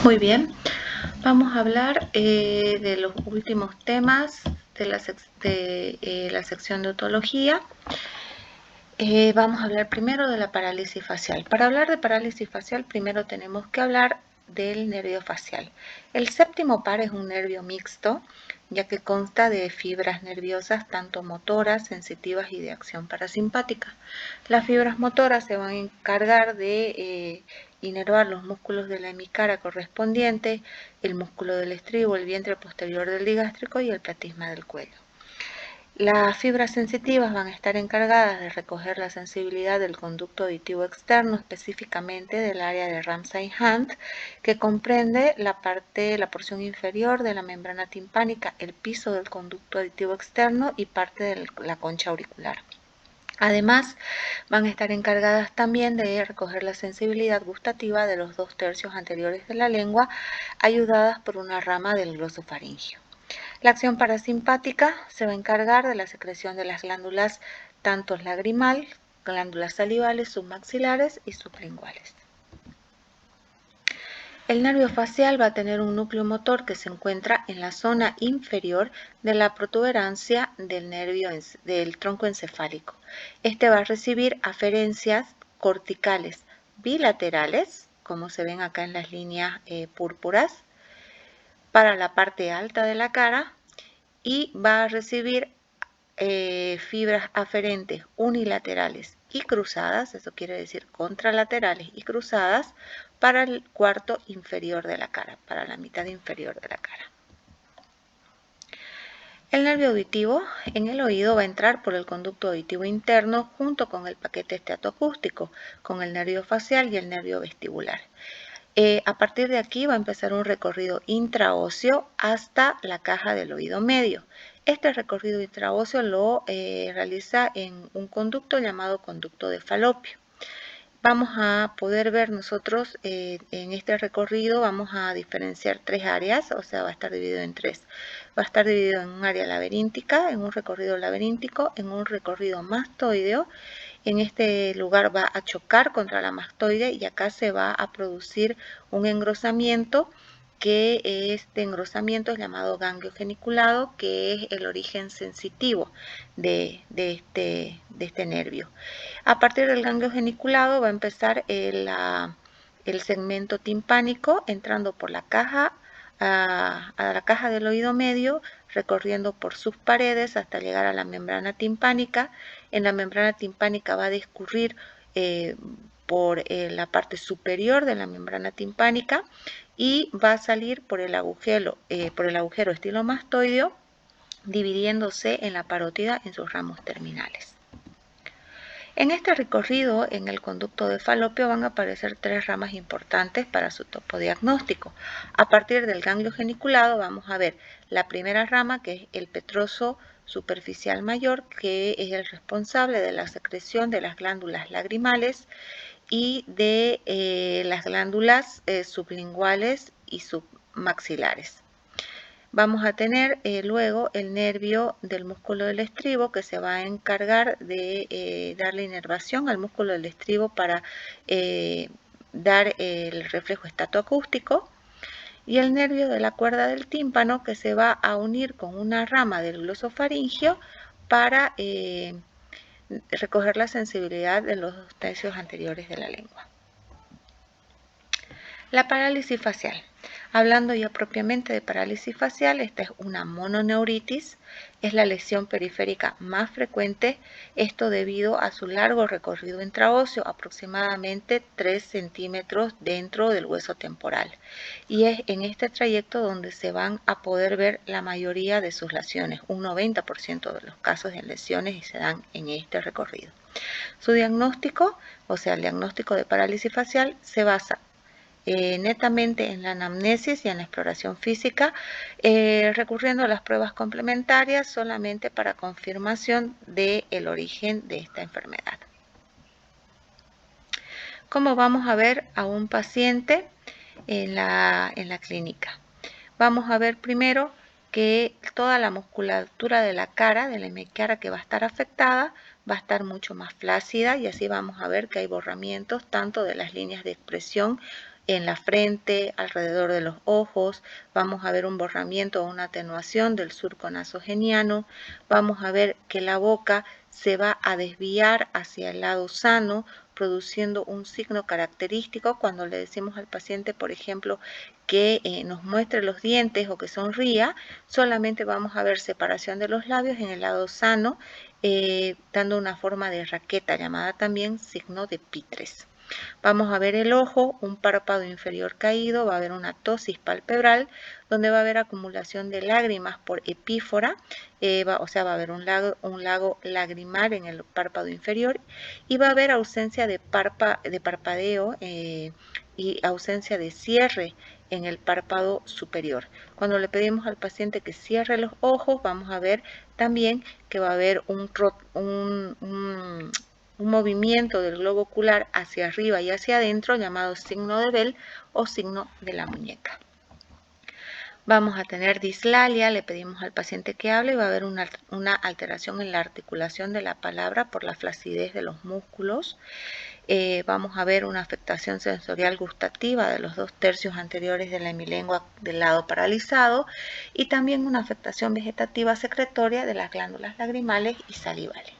Muy bien, vamos a hablar de los últimos temas de la sección de otología. Vamos a hablar primero de la parálisis facial. Para hablar de parálisis facial, primero tenemos que hablar del nervio facial. El séptimo par es un nervio mixto, ya que consta de fibras nerviosas tanto motoras, sensitivas y de acción parasimpática. Las fibras motoras se van a encargar de inervar los músculos de la hemicara correspondiente, el músculo del estribo, el vientre posterior del digástrico y el platisma del cuello. Las fibras sensitivas van a estar encargadas de recoger la sensibilidad del conducto auditivo externo, específicamente del área de Ramsay-Hunt, que comprende la porción inferior de la membrana timpánica, el piso del conducto auditivo externo y parte de la concha auricular. Además, van a estar encargadas también de recoger la sensibilidad gustativa de los 2/3 anteriores de la lengua, ayudadas por una rama del glosofaringio. La acción parasimpática se va a encargar de la secreción de las glándulas tanto lagrimal, glándulas salivales, submaxilares y sublinguales. El nervio facial va a tener un núcleo motor que se encuentra en la zona inferior de la protuberancia del tronco encefálico. Este va a recibir aferencias corticales bilaterales, como se ven acá en las líneas púrpuras, para la parte alta de la cara, y va a recibir fibras aferentes unilaterales y cruzadas, eso quiere decir contralaterales y cruzadas, para el cuarto inferior de la cara, para la mitad inferior de la cara. El nervio auditivo en el oído va a entrar por el conducto auditivo interno junto con el paquete esteatoacústico, con el nervio facial y el nervio vestibular. A partir de aquí va a empezar un recorrido intraóseo hasta la caja del oído medio. Este recorrido intraóseo lo realiza en un conducto llamado conducto de Falopio. Vamos a poder ver nosotros en este recorrido, vamos a diferenciar tres áreas, o sea, va a estar dividido en tres. Va a estar dividido en un área laberíntica, en un recorrido laberíntico, en un recorrido mastoideo. En este lugar va a chocar contra la mastoide y acá se va a producir un engrosamiento, que este engrosamiento es llamado ganglio geniculado, que es el origen sensitivo de este nervio. A partir del ganglio geniculado va a empezar el segmento timpánico entrando por la caja a la caja del oído medio, recorriendo por sus paredes hasta llegar a la membrana timpánica. En la membrana timpánica va a discurrir por la parte superior de la membrana timpánica y va a salir por el agujero estilomastoideo, dividiéndose en la parótida en sus ramos terminales. En este recorrido, en el conducto de Falopio, van a aparecer tres ramas importantes para su topodiagnóstico. A partir del ganglio geniculado vamos a ver la primera rama, que es el petroso superficial mayor, que es el responsable de la secreción de las glándulas lagrimales y de las glándulas sublinguales y submaxilares. Vamos a tener luego el nervio del músculo del estribo, que se va a encargar de darle inervación al músculo del estribo para dar el reflejo estatoacústico, y el nervio de la cuerda del tímpano, que se va a unir con una rama del glosofaringio para recoger la sensibilidad de los 2/3 anteriores de la lengua. La parálisis facial. Hablando ya propiamente de parálisis facial, esta es una mononeuritis, es la lesión periférica más frecuente, esto debido a su largo recorrido intraóseo, aproximadamente 3 centímetros dentro del hueso temporal. Y es en este trayecto donde se van a poder ver la mayoría de sus lesiones, un 90% de los casos de lesiones y se dan en este recorrido. Su diagnóstico, o sea, el diagnóstico de parálisis facial, se basa netamente en la anamnesis y en la exploración física, recurriendo a las pruebas complementarias solamente para confirmación del origen de esta enfermedad. ¿Cómo vamos a ver a un paciente en la clínica? Vamos a ver primero que toda la musculatura de la cara, de la hemicara que va a estar afectada, va a estar mucho más flácida, y así vamos a ver que hay borramientos tanto de las líneas de expresión en la frente, alrededor de los ojos. Vamos a ver un borramiento o una atenuación del surco nasogeniano. Vamos a ver que la boca se va a desviar hacia el lado sano, produciendo un signo característico cuando le decimos al paciente, por ejemplo, que nos muestre los dientes o que sonría. Solamente vamos a ver separación de los labios en el lado sano, dando una forma de raqueta llamada también signo de Pitres. Vamos a ver el ojo, un párpado inferior caído, va a haber una ptosis palpebral, donde va a haber acumulación de lágrimas por epífora, o sea, va a haber un lago lagrimal en el párpado inferior, y va a haber ausencia de parpadeo y ausencia de cierre en el párpado superior. Cuando le pedimos al paciente que cierre los ojos, vamos a ver también que va a haber un movimiento del globo ocular hacia arriba y hacia adentro llamado signo de Bell o signo de la muñeca. Vamos a tener dislalia, le pedimos al paciente que hable y va a haber una alteración en la articulación de la palabra por la flacidez de los músculos. Vamos a ver una afectación sensorial gustativa de los 2/3 anteriores de la hemilengua del lado paralizado y también una afectación vegetativa secretoria de las glándulas lagrimales y salivales.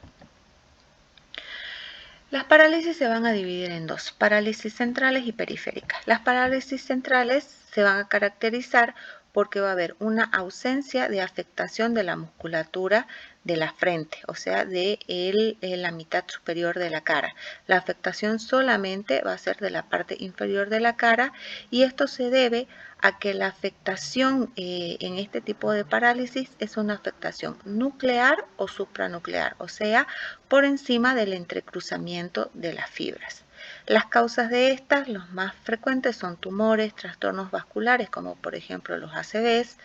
Las parálisis se van a dividir en dos, parálisis centrales y periféricas. Las parálisis centrales se van a caracterizar porque va a haber una ausencia de afectación de la musculatura de la frente, o sea, de la mitad superior de la cara. La afectación solamente va a ser de la parte inferior de la cara y esto se debe a que la afectación en este tipo de parálisis es una afectación nuclear o supranuclear, o sea, por encima del entrecruzamiento de las fibras. Las causas de estas, los más frecuentes son tumores, trastornos vasculares como por ejemplo los ACVs,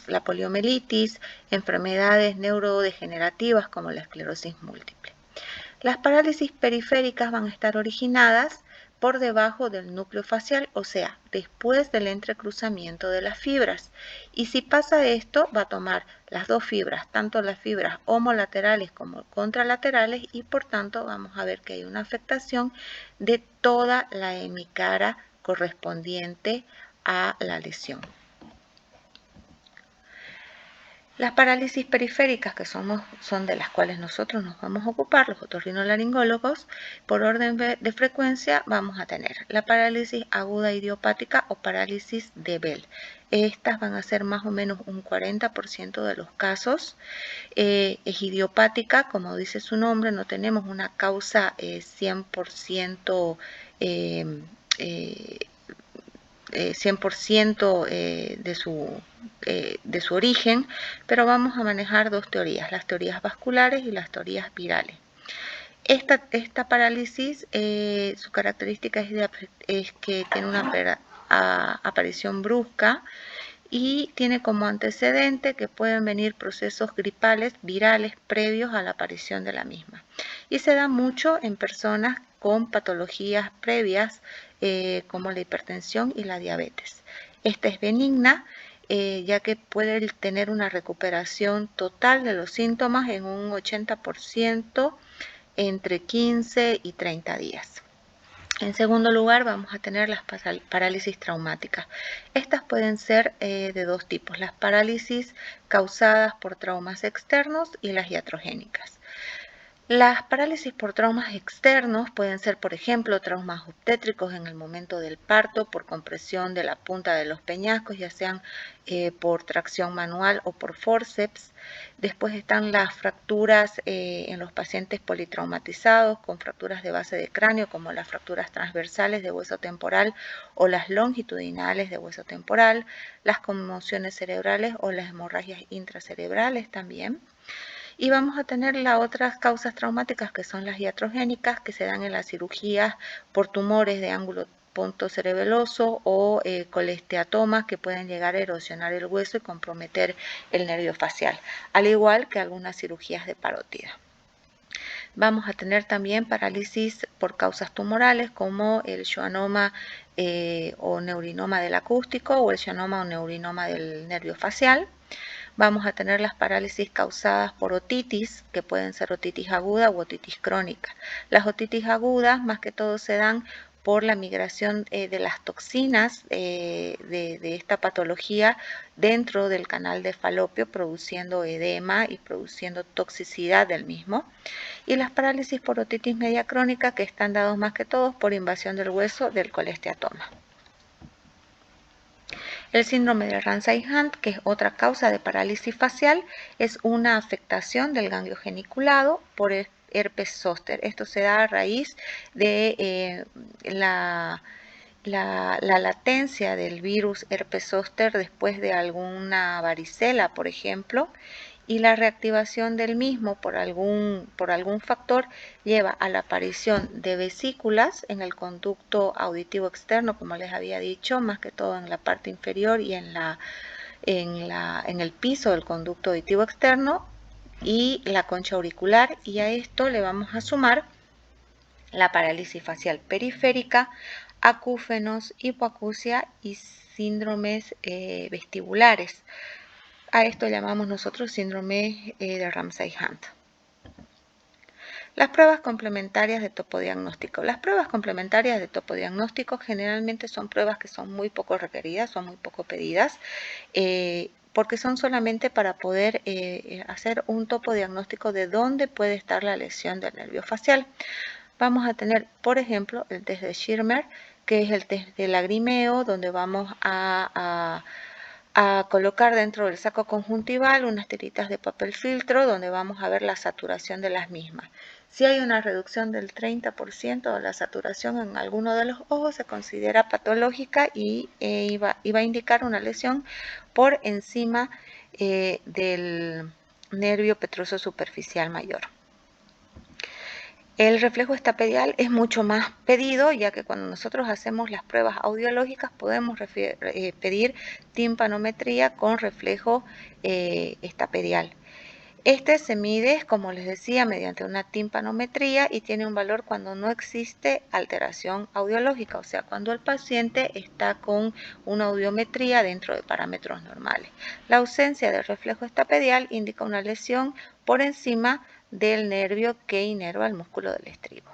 la poliomielitis, enfermedades neurodegenerativas como la esclerosis múltiple. Las parálisis periféricas van a estar originadas por debajo del núcleo facial, o sea, después del entrecruzamiento de las fibras. Y si pasa esto, va a tomar las dos fibras, tanto las fibras homolaterales como contralaterales, y por tanto vamos a ver que hay una afectación de toda la hemicara correspondiente a la lesión. Las parálisis periféricas, que son de las cuales nosotros nos vamos a ocupar, los otorrinolaringólogos, por orden de frecuencia vamos a tener la parálisis aguda idiopática o parálisis de Bell. Estas van a ser más o menos un 40% de los casos. Es idiopática, como dice su nombre, no tenemos una causa 100% 100% de su origen, pero vamos a manejar dos teorías, las teorías vasculares y las teorías virales. Esta parálisis, su característica es que tiene una aparición brusca y tiene como antecedente que pueden venir procesos gripales, virales, previos a la aparición de la misma. Y se da mucho en personas con patologías previas como la hipertensión y la diabetes. Esta es benigna, ya que puede tener una recuperación total de los síntomas en un 80% entre 15 y 30 días. En segundo lugar, vamos a tener las parálisis traumáticas. Estas pueden ser de dos tipos, las parálisis causadas por traumas externos y las iatrogénicas. Las parálisis por traumas externos pueden ser, por ejemplo, traumas obstétricos en el momento del parto por compresión de la punta de los peñascos, ya sean por tracción manual o por forceps. Después están las fracturas en los pacientes politraumatizados con fracturas de base de cráneo, como las fracturas transversales de hueso temporal o las longitudinales de hueso temporal, las conmociones cerebrales o las hemorragias intracerebrales también. Y vamos a tener las otras causas traumáticas que son las iatrogénicas, que se dan en las cirugías por tumores de ángulo pontocerebeloso o colesteatomas que pueden llegar a erosionar el hueso y comprometer el nervio facial, al igual que algunas cirugías de parótida. Vamos a tener también parálisis por causas tumorales como el schwannoma o neurinoma del acústico o el schwannoma o neurinoma del nervio facial. Vamos a tener las parálisis causadas por otitis, que pueden ser otitis aguda u otitis crónica. Las otitis agudas más que todo se dan por la migración de las toxinas de esta patología dentro del canal de Falopio, produciendo edema y produciendo toxicidad del mismo. Y las parálisis por otitis media crónica, que están dados más que todos por invasión del hueso del colesteatoma. El síndrome de Ramsay-Hunt, que es otra causa de parálisis facial, es una afectación del ganglio geniculado por herpes zóster. Esto se da a raíz de la latencia del virus herpes zóster después de alguna varicela, por ejemplo, y la reactivación del mismo por algún factor lleva a la aparición de vesículas en el conducto auditivo externo, como les había dicho, más que todo en la parte inferior y en el piso del conducto auditivo externo y la concha auricular, y a esto le vamos a sumar la parálisis facial periférica, acúfenos, hipoacusia y síndromes vestibulares. A esto llamamos nosotros síndrome de Ramsay-Hunt. Las pruebas complementarias de topodiagnóstico. Las pruebas complementarias de topodiagnóstico generalmente son pruebas que son muy poco requeridas, son muy poco pedidas, porque son solamente para poder hacer un topodiagnóstico de dónde puede estar la lesión del nervio facial. Vamos a tener, por ejemplo, el test de Schirmer, que es el test de lagrimeo, donde vamos a colocar dentro del saco conjuntival unas tiritas de papel filtro, donde vamos a ver la saturación de las mismas. Si hay una reducción del 30% de la saturación en alguno de los ojos, se considera patológica y va a indicar una lesión por encima del nervio petroso superficial mayor. El reflejo estapedial es mucho más pedido, ya que cuando nosotros hacemos las pruebas audiológicas podemos pedir timpanometría con reflejo estapedial. Este se mide, como les decía, mediante una timpanometría y tiene un valor cuando no existe alteración audiológica, o sea, cuando el paciente está con una audiometría dentro de parámetros normales. La ausencia de reflejo estapedial indica una lesión por encima del nervio que inerva el músculo del estribo.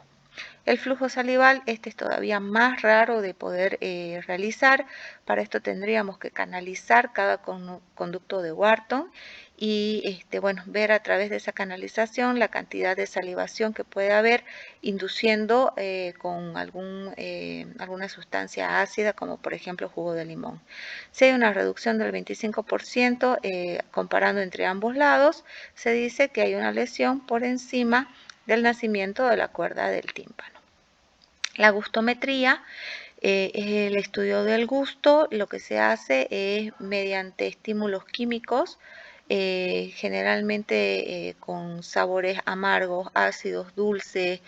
El flujo salival, este es todavía más raro de poder realizar. Para esto tendríamos que canalizar cada conducto de Wharton y ver a través de esa canalización la cantidad de salivación que puede haber, induciendo con alguna sustancia ácida, como por ejemplo jugo de limón. Si hay una reducción del 25%, comparando entre ambos lados, se dice que hay una lesión por encima del nacimiento de la cuerda del tímpano. La gustometría es el estudio del gusto. Lo que se hace es mediante estímulos químicos, generalmente con sabores amargos, ácidos, dulces,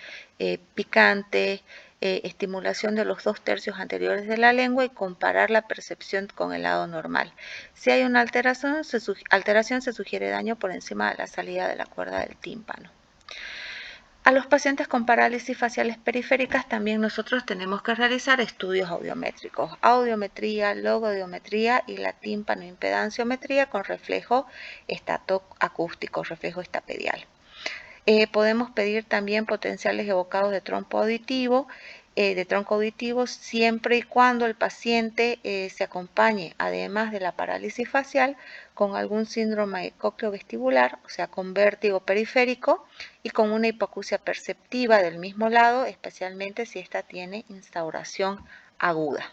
picantes, estimulación de los 2/3 anteriores de la lengua y comparar la percepción con el lado normal. Si hay una alteración, se sugiere daño por encima de la salida de la cuerda del tímpano. A los pacientes con parálisis faciales periféricas también nosotros tenemos que realizar estudios audiométricos, audiometría, logodiometría y la tímpanoimpedanciometría con reflejo estatoacústico, reflejo estapedial. Podemos pedir también potenciales evocados de tronco auditivo, siempre y cuando el paciente se acompañe, además de la parálisis facial, con algún síndrome cócleo-vestibular, o sea, con vértigo periférico y con una hipoacusia perceptiva del mismo lado, especialmente si ésta tiene instauración aguda.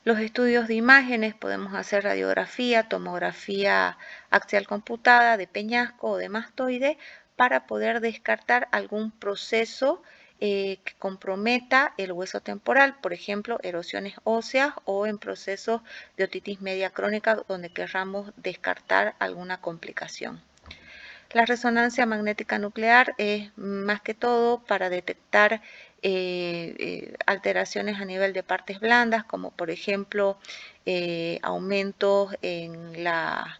Los estudios de imágenes, podemos hacer radiografía, tomografía axial computada de peñasco o de mastoide para poder descartar algún proceso que comprometa el hueso temporal, por ejemplo, erosiones óseas o en procesos de otitis media crónica donde querramos descartar alguna complicación. La resonancia magnética nuclear es más que todo para detectar alteraciones a nivel de partes blandas, como por ejemplo aumentos en la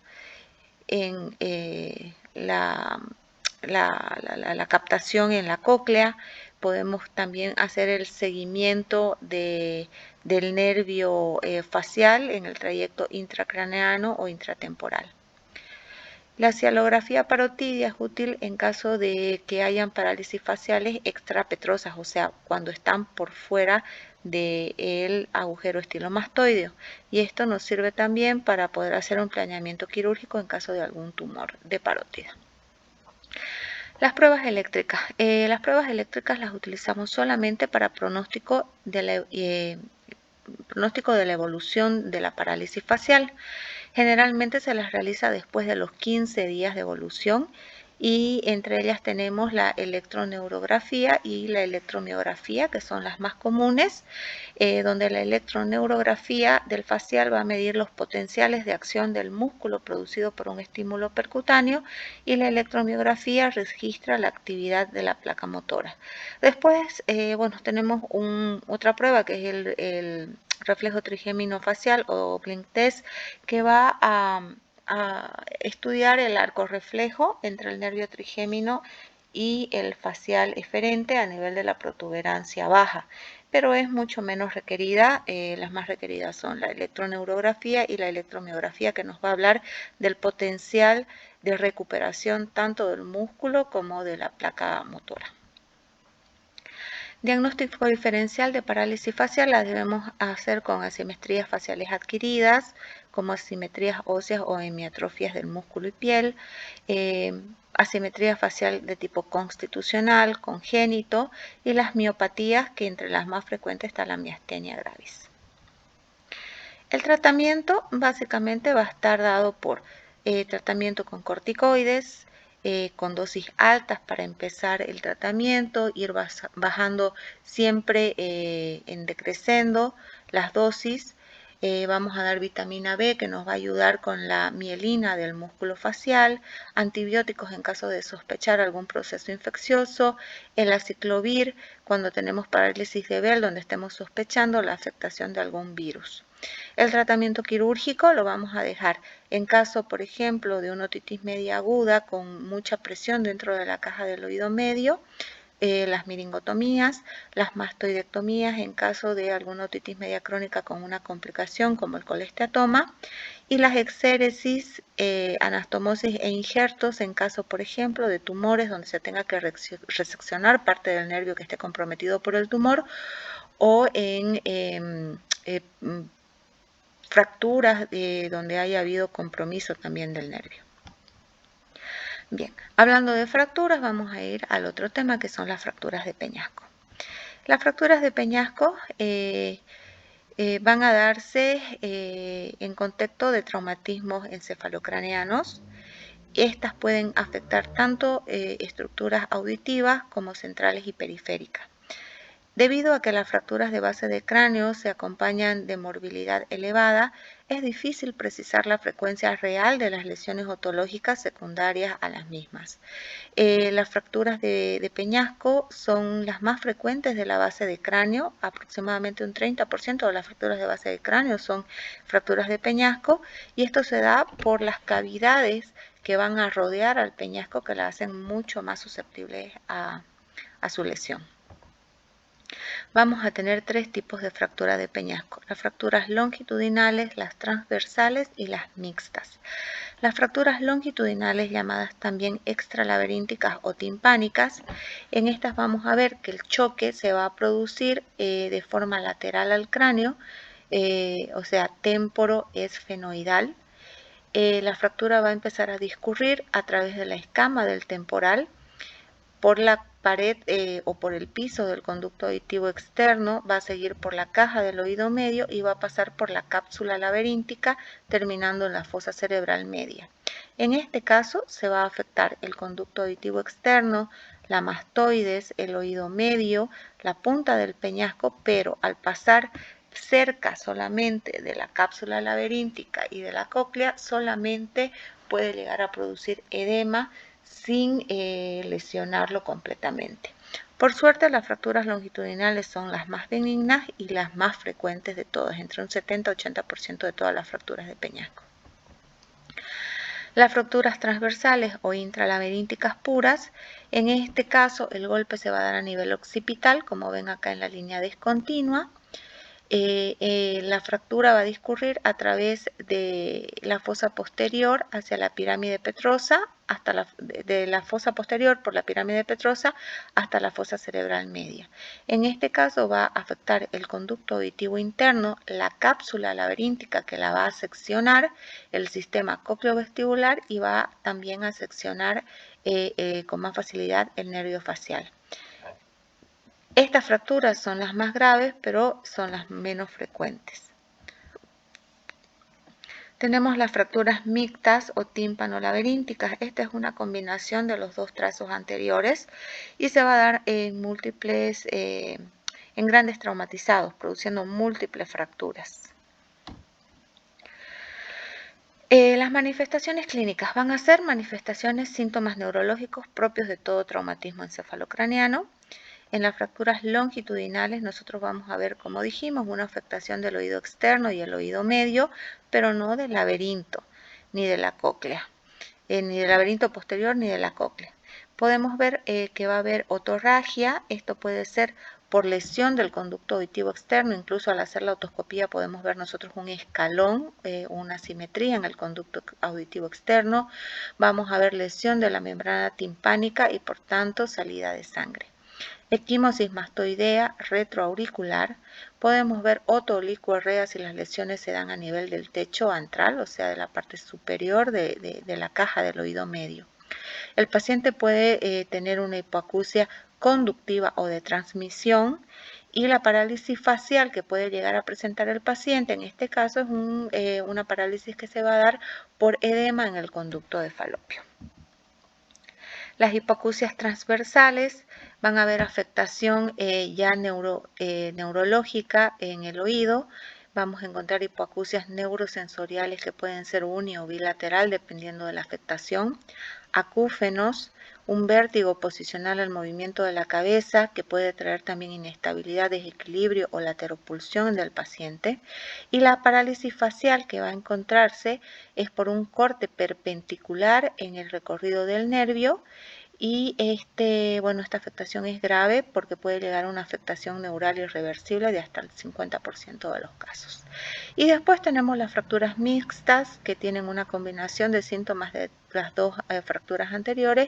captación en la cóclea. Podemos también hacer el seguimiento del nervio facial en el trayecto intracraneano o intratemporal. La cialografía parotidia es útil en caso de que hayan parálisis faciales extrapetrosas, o sea, cuando están por fuera del agujero estilomastoideo. Y esto nos sirve también para poder hacer un planeamiento quirúrgico en caso de algún tumor de parótida. Las pruebas eléctricas. Las pruebas eléctricas las utilizamos solamente para pronóstico de la evolución de la parálisis facial. Generalmente se las realiza después de los 15 días de evolución y entre ellas tenemos la electroneurografía y la electromiografía, que son las más comunes, donde la electroneurografía del facial va a medir los potenciales de acción del músculo producido por un estímulo percutáneo y la electromiografía registra la actividad de la placa motora. Después, tenemos otra prueba que es el reflejo trigémino facial o blink test, que va a estudiar el arco reflejo entre el nervio trigémino y el facial eferente a nivel de la protuberancia baja, pero es mucho menos requerida. Las más requeridas son la electroneurografía y la electromiografía, que nos va a hablar del potencial de recuperación tanto del músculo como de la placa motora. Diagnóstico diferencial de parálisis facial la debemos hacer con asimetrías faciales adquiridas, como asimetrías óseas o hemiatrofias del músculo y piel, asimetría facial de tipo constitucional, congénito, y las miopatías, que entre las más frecuentes está la miastenia gravis. El tratamiento básicamente va a estar dado por tratamiento con corticoides, con dosis altas para empezar el tratamiento, ir bajando siempre en decreciendo las dosis. Vamos a dar vitamina B, que nos va a ayudar con la mielina del músculo facial, antibióticos en caso de sospechar algún proceso infeccioso, el aciclovir cuando tenemos parálisis de Bell, donde estemos sospechando la afectación de algún virus. El tratamiento quirúrgico lo vamos a dejar en caso, por ejemplo, de una otitis media aguda con mucha presión dentro de la caja del oído medio, las miringotomías, las mastoidectomías en caso de alguna otitis media crónica con una complicación como el colesteatoma, y las exéresis, anastomosis e injertos en caso, por ejemplo, de tumores donde se tenga que reseccionar parte del nervio que esté comprometido por el tumor, o en fracturas donde haya habido compromiso también del nervio. Bien, hablando de fracturas, vamos a ir al otro tema, que son las fracturas de peñasco. Las fracturas de peñasco van a darse en contexto de traumatismos encefalocraneanos. Estas pueden afectar tanto estructuras auditivas como centrales y periféricas. Debido a que las fracturas de base de cráneo se acompañan de morbilidad elevada, es difícil precisar la frecuencia real de las lesiones otológicas secundarias a las mismas. Las fracturas de peñasco son las más frecuentes de la base de cráneo. Aproximadamente un 30% de las fracturas de base de cráneo son fracturas de peñasco, y esto se da por las cavidades que van a rodear al peñasco, que la hacen mucho más susceptible a su lesión. Vamos a tener tres tipos de fractura de peñasco: las fracturas longitudinales, las transversales y las mixtas. Las fracturas longitudinales, llamadas también extralaberínticas o timpánicas, en estas vamos a ver que el choque se va a producir de forma lateral al cráneo, o sea, temporoesfenoidal. La fractura va a empezar a discurrir a través de la escama del temporal, por la pared o por el piso del conducto auditivo externo, va a seguir por la caja del oído medio y va a pasar por la cápsula laberíntica, terminando en la fosa cerebral media. En este caso se va a afectar el conducto auditivo externo, la mastoides, el oído medio, la punta del peñasco, pero al pasar cerca solamente de la cápsula laberíntica y de la cóclea, solamente puede llegar a producir edema sin lesionarlo completamente. Por suerte, las fracturas longitudinales son las más benignas y las más frecuentes de todas, entre un 70-80% de todas las fracturas de peñasco. Las fracturas transversales o intralaberínticas puras, en este caso el golpe se va a dar a nivel occipital, como ven acá en la línea discontinua. La fractura va a discurrir a través de la fosa posterior hacia la pirámide petrosa, de la fosa posterior por la pirámide petrosa hasta la fosa cerebral media. En este caso va a afectar el conducto auditivo interno, la cápsula laberíntica que la va a seccionar, el sistema cócleo-vestibular, y va también a seccionar con más facilidad el nervio facial. Estas fracturas son las más graves, pero son las menos frecuentes. Tenemos las fracturas mixtas o tímpano-laberínticas. Esta es una combinación de los dos trazos anteriores y se va a dar en en grandes traumatizados, produciendo múltiples fracturas. Las manifestaciones clínicas van a ser síntomas neurológicos propios de todo traumatismo encefalocraneano. En las fracturas longitudinales nosotros vamos a ver, como dijimos, una afectación del oído externo y el oído medio, pero no del laberinto ni de la cóclea, ni del laberinto posterior ni de la cóclea. Podemos ver que va a haber otorragia. Esto puede ser por lesión del conducto auditivo externo. Incluso al hacer la otoscopía podemos ver nosotros un escalón, una asimetría en el conducto auditivo externo. Vamos a ver lesión de la membrana timpánica y por tanto salida de sangre. Equimosis mastoidea retroauricular. Podemos ver otolicoarrea si las lesiones se dan a nivel del techo antral, o sea, de la parte superior de la caja del oído medio. El paciente puede tener una hipoacusia conductiva o de transmisión, y la parálisis facial que puede llegar a presentar el paciente, en este caso es una parálisis que se va a dar por edema en el conducto de falopio. Las hipoacusias transversales van a haber afectación neurológica en el oído. Vamos a encontrar hipoacusias neurosensoriales que pueden ser uni o bilateral dependiendo de la afectación. Acúfenos, un vértigo posicional al movimiento de la cabeza que puede traer también inestabilidad, desequilibrio o lateropulsión del paciente. Y la parálisis facial que va a encontrarse es por un corte perpendicular en el recorrido del nervio. Y esta afectación es grave porque puede llegar a una afectación neural irreversible de hasta el 50% de los casos. Y después tenemos las fracturas mixtas, que tienen una combinación de síntomas de las dos fracturas anteriores,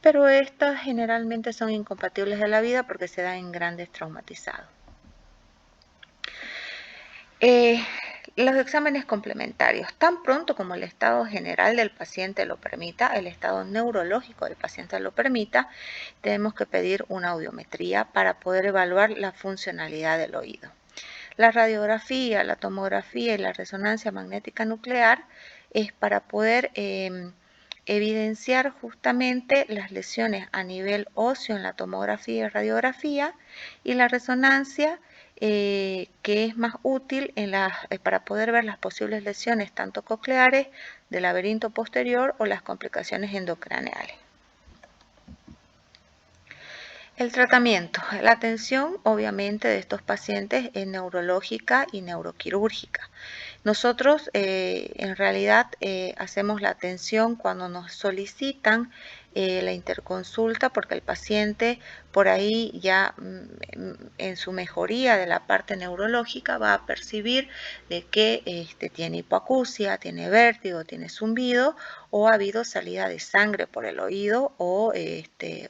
pero estas generalmente son incompatibles de la vida porque se dan en grandes traumatizados. Los exámenes complementarios, tan pronto como el estado general del paciente lo permita, el estado neurológico del paciente lo permita, tenemos que pedir una audiometría para poder evaluar la funcionalidad del oído. La radiografía, la tomografía y la resonancia magnética nuclear es para poder evidenciar justamente las lesiones a nivel óseo en la tomografía y radiografía, y la resonancia que es más útil para poder ver las posibles lesiones tanto cocleares, del laberinto posterior o las complicaciones endocraneales. El tratamiento. La atención obviamente de estos pacientes es neurológica y neuroquirúrgica. Nosotros en realidad hacemos la atención cuando nos solicitan la interconsulta, porque el paciente por ahí ya en su mejoría de la parte neurológica va a percibir de que tiene hipoacusia, tiene vértigo, tiene zumbido o ha habido salida de sangre por el oído o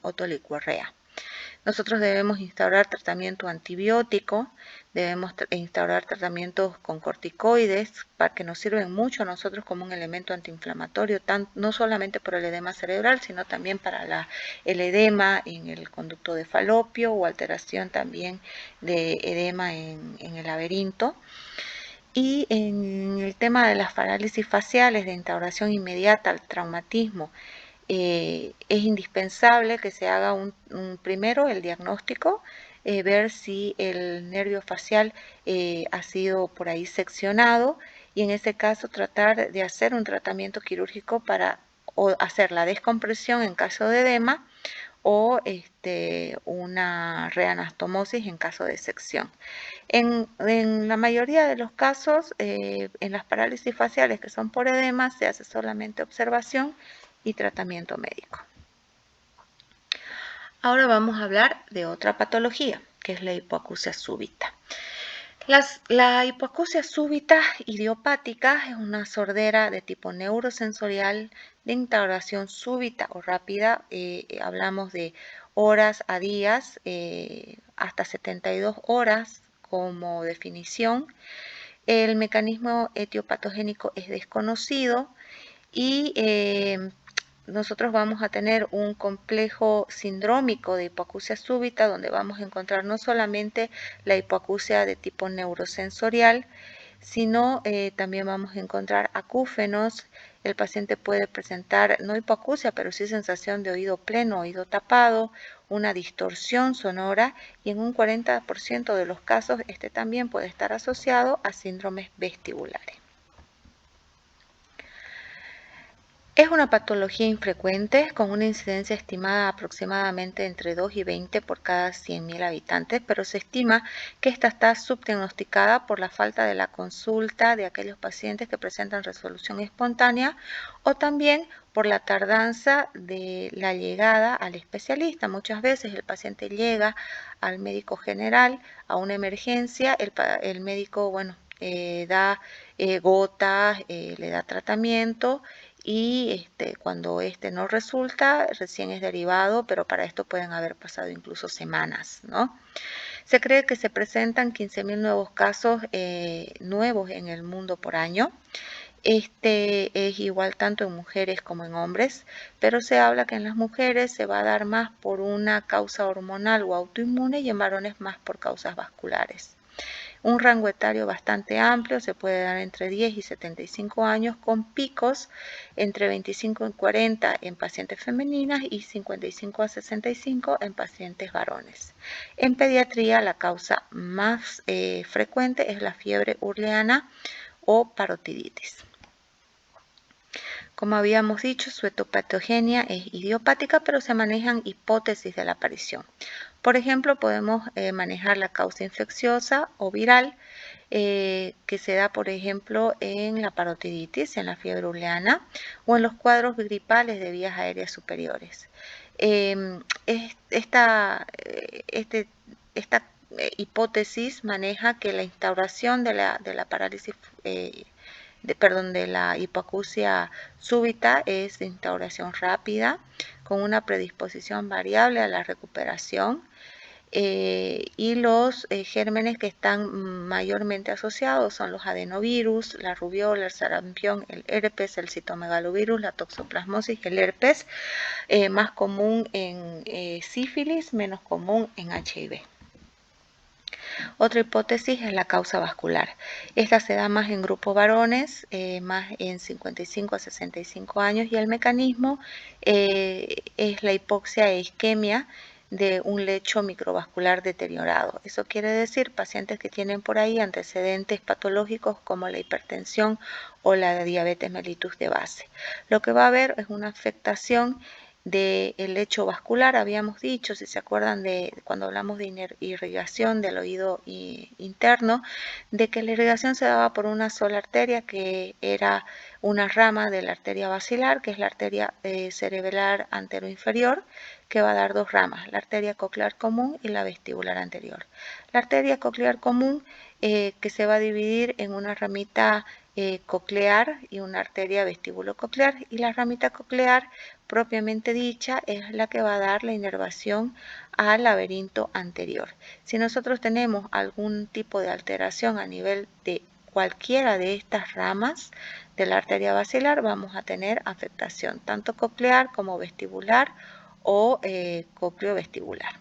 otolicoarrea. Nosotros debemos instaurar tratamiento antibiótico, debemos instaurar tratamientos con corticoides, que nos sirven mucho a nosotros como un elemento antiinflamatorio, no solamente por el edema cerebral, sino también para el edema en el conducto de falopio o alteración también de edema en el laberinto. Y en el tema de las parálisis faciales de instauración inmediata al traumatismo, es indispensable que se haga primero el diagnóstico, ver si el nervio facial ha sido por ahí seccionado, y en ese caso tratar de hacer un tratamiento quirúrgico para hacer la descompresión en caso de edema o una reanastomosis en caso de sección. En la mayoría de los casos, en las parálisis faciales que son por edema, se hace solamente observación y tratamiento médico. Ahora vamos a hablar de otra patología, que es la hipoacusia súbita. La hipoacusia súbita idiopática es una sordera de tipo neurosensorial de instauración súbita o rápida. Hablamos de horas a días, hasta 72 horas como definición. El mecanismo etiopatogénico es desconocido y nosotros vamos a tener un complejo sindrómico de hipoacusia súbita donde vamos a encontrar no solamente la hipoacusia de tipo neurosensorial, sino también vamos a encontrar acúfenos. El paciente puede presentar no hipoacusia, pero sí sensación de oído pleno, oído tapado, una distorsión sonora y en un 40% de los casos este también puede estar asociado a síndromes vestibulares. Es una patología infrecuente con una incidencia estimada aproximadamente entre 2 y 20 por cada 100.000 habitantes, pero se estima que esta está subdiagnosticada por la falta de la consulta de aquellos pacientes que presentan resolución espontánea o también por la tardanza de la llegada al especialista. Muchas veces el paciente llega al médico general a una emergencia, el médico, da gotas, le da tratamiento y cuando no resulta, recién es derivado, pero para esto pueden haber pasado incluso semanas, ¿no? Se cree que se presentan 15.000 nuevos casos nuevos en el mundo por año. Este es igual tanto en mujeres como en hombres, pero se habla que en las mujeres se va a dar más por una causa hormonal o autoinmune y en varones más por causas vasculares. Un rango etario bastante amplio, se puede dar entre 10 y 75 años, con picos entre 25 y 40 en pacientes femeninas y 55 a 65 en pacientes varones. En pediatría, la causa más frecuente es la fiebre urleana o parotiditis. Como habíamos dicho, su etopatogenia es idiopática, pero se manejan hipótesis de la aparición. Por ejemplo, podemos manejar la causa infecciosa o viral, que se da, por ejemplo, en la parotiditis, en la fiebre urleana o en los cuadros gripales de vías aéreas superiores. Esta hipótesis maneja que la instauración de la parálisis de la hipoacusia súbita es de instauración rápida, con una predisposición variable a la recuperación, y los gérmenes que están mayormente asociados son los adenovirus, la rubiola, el sarampión, el herpes, el citomegalovirus, la toxoplasmosis, el herpes, más común en sífilis, menos común en HIV. Otra hipótesis es la causa vascular. Esta se da más en grupos varones, más en 55 a 65 años, y el mecanismo es la hipoxia e isquemia de un lecho microvascular deteriorado. Eso quiere decir pacientes que tienen por ahí antecedentes patológicos como la hipertensión o la diabetes mellitus de base. Lo que va a haber es una afectación del lecho vascular. Habíamos dicho, si se acuerdan de cuando hablamos de irrigación del oído interno, de que la irrigación se daba por una sola arteria, que era una rama de la arteria basilar, que es la arteria cerebral anteroinferior, que va a dar dos ramas, la arteria coclear común y la vestibular anterior. La arteria coclear común, que se va a dividir en una ramita coclear y una arteria vestíbulo-coclear, y la ramita coclear propiamente dicha es la que va a dar la inervación al laberinto anterior. Si nosotros tenemos algún tipo de alteración a nivel de cualquiera de estas ramas de la arteria basilar, vamos a tener afectación tanto coclear como vestibular o cocleovestibular.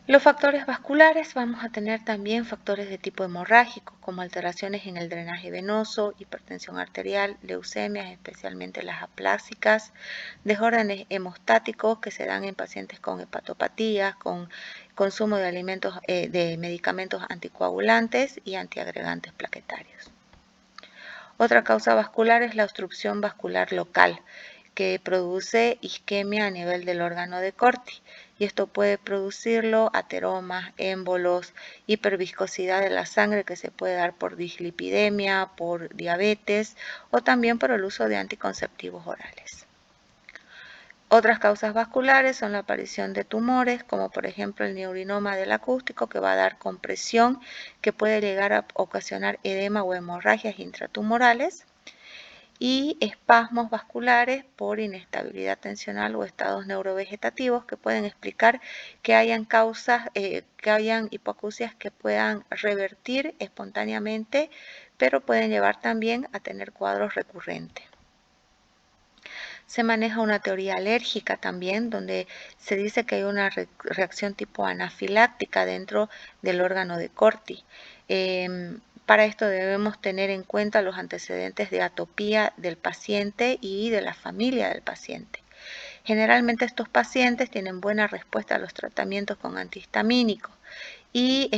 Los factores vasculares, vamos a tener también factores de tipo hemorrágico, como alteraciones en el drenaje venoso, hipertensión arterial, leucemias, especialmente las aplásicas, desórdenes hemostáticos que se dan en pacientes con hepatopatías, con consumo de alimentos, de medicamentos anticoagulantes y antiagregantes plaquetarios. Otra causa vascular es la obstrucción vascular local, que produce isquemia a nivel del órgano de Corti, y esto puede producirlo ateromas, émbolos, hiperviscosidad de la sangre que se puede dar por dislipidemia, por diabetes o también por el uso de anticonceptivos orales. Otras causas vasculares son la aparición de tumores, como por ejemplo el neurinoma del acústico, que va a dar compresión, que puede llegar a ocasionar edema o hemorragias intratumorales, y espasmos vasculares por inestabilidad tensional o estados neurovegetativos que pueden explicar que hayan que hayan hipoacusias que puedan revertir espontáneamente, pero pueden llevar también a tener cuadros recurrentes. Se maneja una teoría alérgica también, donde se dice que hay una reacción tipo anafiláctica dentro del órgano de Corti. Para esto debemos tener en cuenta los antecedentes de atopía del paciente y de la familia del paciente. Generalmente estos pacientes tienen buena respuesta a los tratamientos con antihistamínicos. Y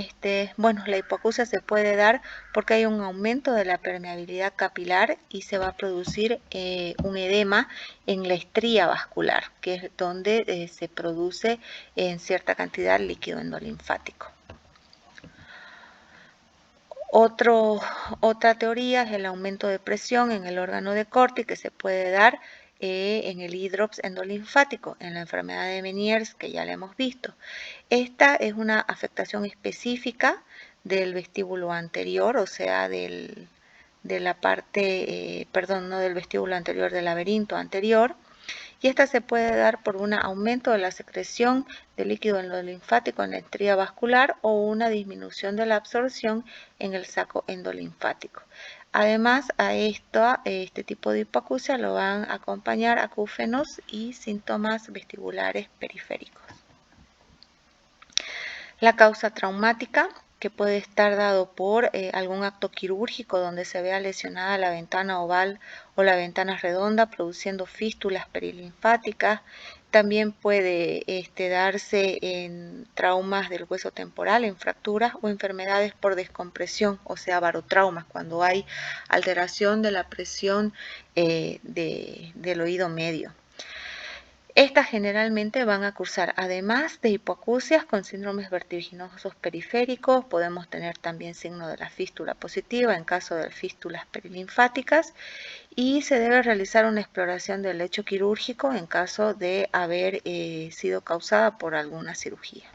bueno, la hipoacusia se puede dar porque hay un aumento de la permeabilidad capilar y se va a producir un edema en la estría vascular, que es donde se produce en cierta cantidad líquido endolinfático. Otra teoría es el aumento de presión en el órgano de Corti, que se puede dar en el hidrops endolinfático, en la enfermedad de Meniers, que ya la hemos visto. Esta es una afectación específica del vestíbulo anterior, o sea, de la parte, perdón, no del vestíbulo anterior, del laberinto anterior, y esta se puede dar por un aumento de la secreción de líquido endolinfático en la estría vascular o una disminución de la absorción en el saco endolinfático. Además, a este tipo de hipoacusia lo van a acompañar acúfenos y síntomas vestibulares periféricos. La causa traumática, que puede estar dado por algún acto quirúrgico donde se vea lesionada la ventana oval o la ventana redonda, produciendo fístulas perilinfáticas. También puede darse en traumas del hueso temporal, en fracturas o enfermedades por descompresión, o sea, barotraumas, cuando hay alteración de la presión del oído medio. Estas generalmente van a cursar, además de hipoacusias, con síndromes vertiginosos periféricos. Podemos tener también signo de la fístula positiva en caso de fístulas perilinfáticas, y se debe realizar una exploración del lecho quirúrgico en caso de haber sido causada por alguna cirugía.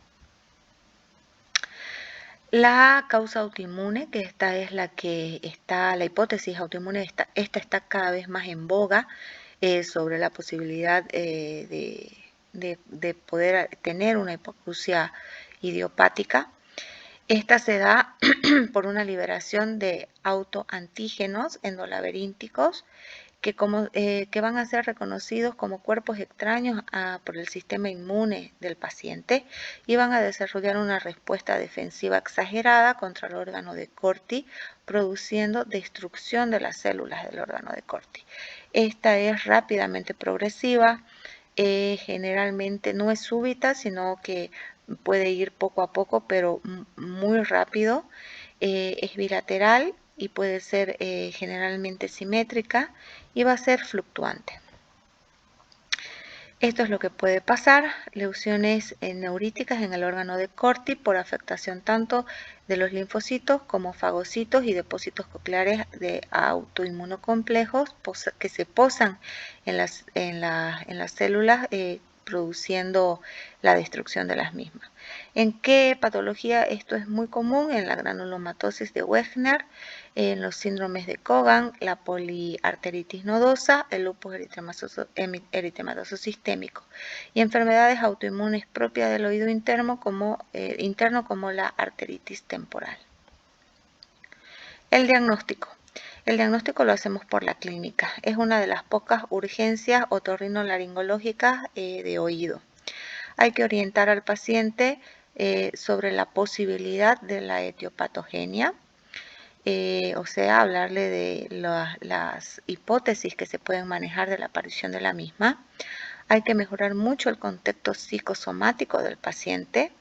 La causa autoinmune, que esta es la hipótesis autoinmune, esta está cada vez más en boga sobre la posibilidad de poder tener una hipoacusia idiopática. Esta se da por una liberación de autoantígenos endolaberínticos que van a ser reconocidos como cuerpos extraños por el sistema inmune del paciente y van a desarrollar una respuesta defensiva exagerada contra el órgano de Corti, produciendo destrucción de las células del órgano de Corti. Esta es rápidamente progresiva, generalmente no es súbita, sino que puede ir poco a poco, pero muy rápido. Es bilateral y puede ser generalmente simétrica y va a ser fluctuante. Esto es lo que puede pasar: lesiones neuríticas en el órgano de Corti por afectación tanto de los linfocitos como fagocitos y depósitos cocleares de autoinmunocomplejos que se posan en las células, produciendo la destrucción de las mismas. ¿En qué patología esto es muy común? En la granulomatosis de Wegener, en los síndromes de Cogan, la poliarteritis nodosa, el lupus eritematoso sistémico y enfermedades autoinmunes propias del oído interno como la arteritis temporal. El diagnóstico. El diagnóstico lo hacemos por la clínica. Es una de las pocas urgencias otorrinolaringológicas de oído. Hay que orientar al paciente sobre la posibilidad de la etiopatogenia, o sea, hablarle de las hipótesis que se pueden manejar de la aparición de la misma. Hay que mejorar mucho el contexto psicosomático del paciente.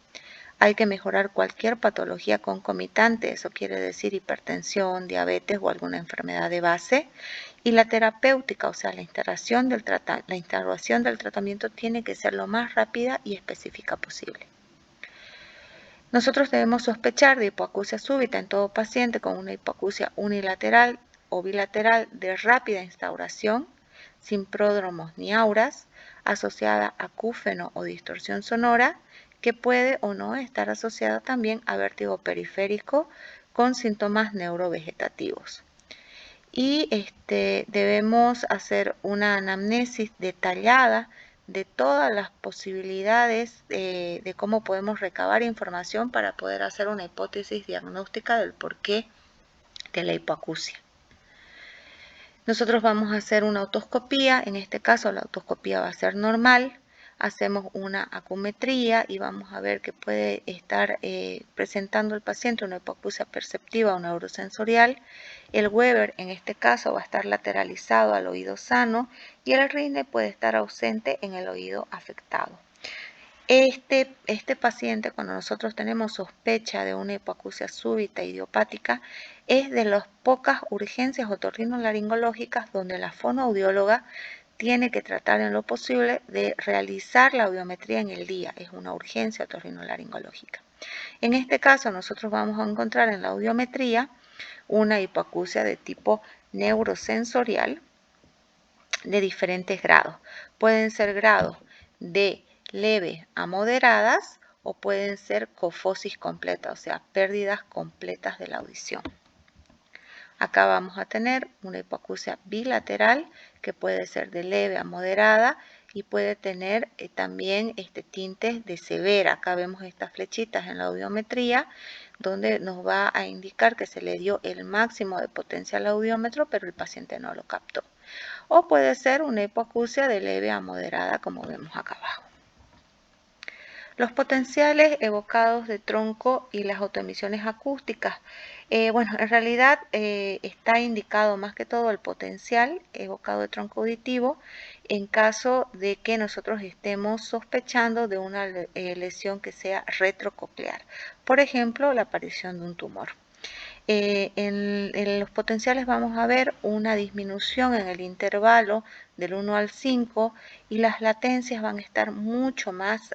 Hay que mejorar cualquier patología concomitante, eso quiere decir hipertensión, diabetes o alguna enfermedad de base. Y la terapéutica, o sea, la integración del tratamiento tiene que ser lo más rápida y específica posible. Nosotros debemos sospechar de hipoacusia súbita en todo paciente con una hipoacusia unilateral o bilateral de rápida instauración, sin pródromos ni auras, asociada a acúfeno o distorsión sonora, que puede o no estar asociada también a vértigo periférico con síntomas neurovegetativos. Y debemos hacer una anamnesis detallada de todas las posibilidades de cómo podemos recabar información para poder hacer una hipótesis diagnóstica del porqué de la hipoacusia. Nosotros vamos a hacer una otoscopía, en este caso la otoscopía va a ser normal, hacemos una acumetría y vamos a ver que puede estar presentando el paciente una hipoacusia perceptiva o neurosensorial. El Weber en este caso va a estar lateralizado al oído sano y el RINE puede estar ausente en el oído afectado. Este paciente, cuando nosotros tenemos sospecha de una hipoacusia súbita idiopática, es de las pocas urgencias otorrinolaringológicas donde la fonoaudióloga tiene que tratar en lo posible de realizar la audiometría en el día. Es una urgencia otorrinolaringológica. En este caso, nosotros vamos a encontrar en la audiometría una hipoacusia de tipo neurosensorial de diferentes grados. Pueden ser grados de leve a moderadas o pueden ser cofosis completa, o sea, pérdidas completas de la audición. Acá vamos a tener una hipoacusia bilateral que puede ser de leve a moderada y puede tener también tintes de severa. Acá vemos estas flechitas en la audiometría donde nos va a indicar que se le dio el máximo de potencia al audiómetro, pero el paciente no lo captó. O puede ser una hipoacusia de leve a moderada, como vemos acá abajo. Los potenciales evocados de tronco y las autoemisiones acústicas. Bueno, en realidad está indicado más que todo el potencial evocado de tronco auditivo en caso de que nosotros estemos sospechando de una lesión que sea retrococlear. Por ejemplo, la aparición de un tumor. En los potenciales vamos a ver una disminución en el intervalo del 1 al 5 y las latencias van a estar mucho más